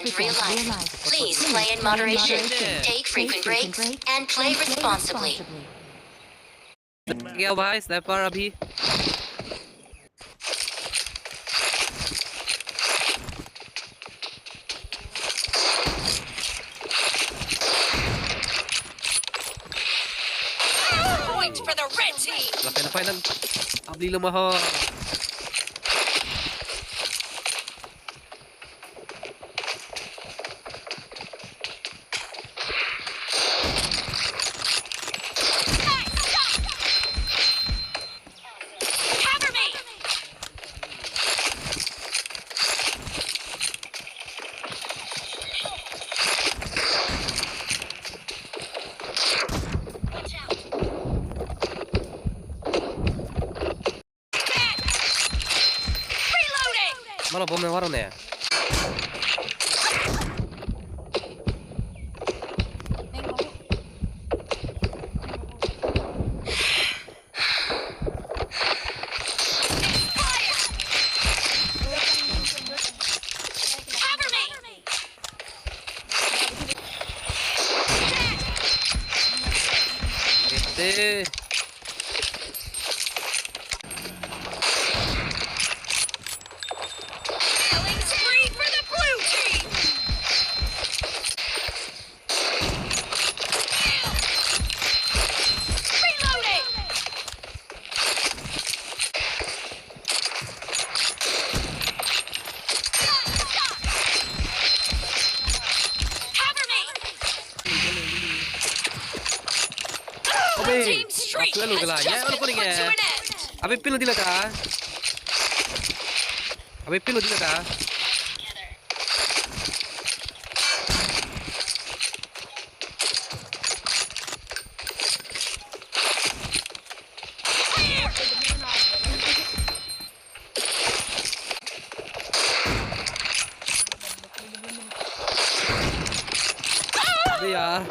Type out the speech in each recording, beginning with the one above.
defend real life. Please play in moderation, take frequent breaks, and play responsibly. गया भाई sniper अभी Point for the red team. Napay ng abli lumaho. Mana bom yang warna ya? Este. Aku lalu kelah. Ya, apa ni ke? Abi pilu dila ta? Abi pilu dila ta? Abi yaar.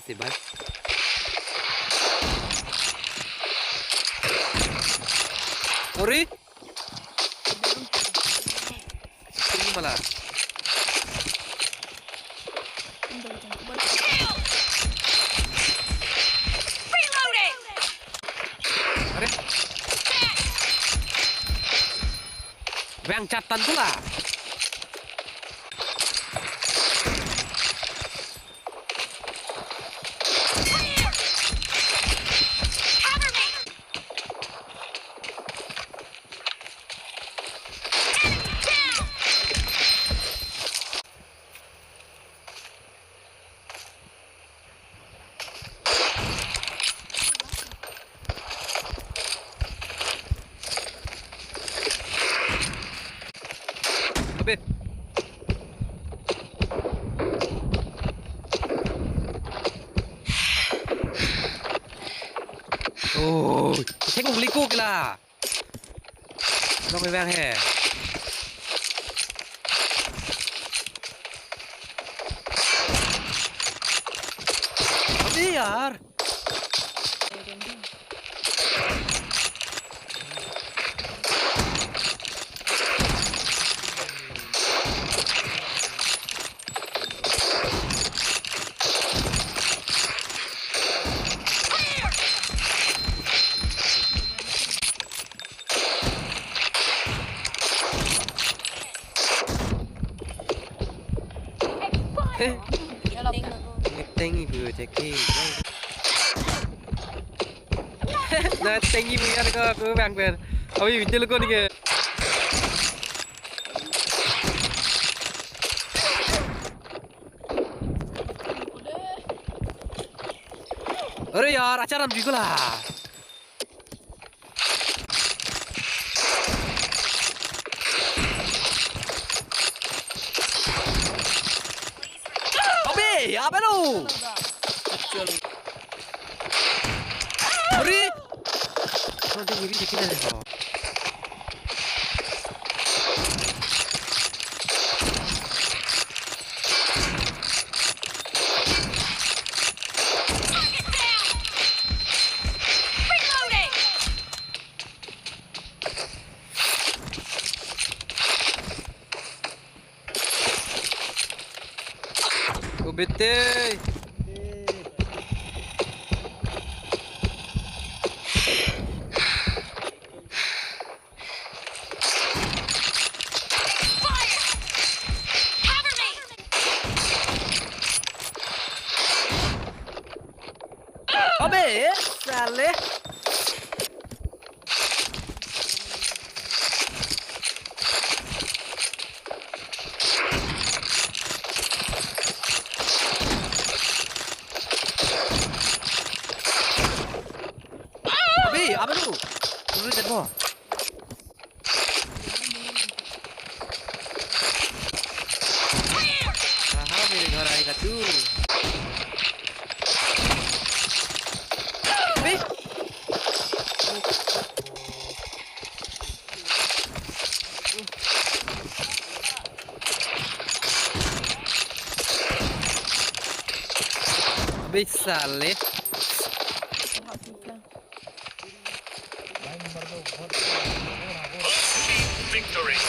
Sih bye. Ori? Ini malah. Reloading. Are? Bang catatan pula. Abe. Oh, tengok beliku ke lah. Nak memang he. Abe yaar. Tengi vừa checking. Nah, tengi punya ke bang ber. Abi video ko dige. अरे यार अचार हम जिगला अबे अबे लो अरे nanti ini dikit aja Bete. Cover me! Abe, साले. Abe, apa tu? Tunggu jatuh. Aha, मेरे घर आएगा तू. Abe. Abe, साले. Victory.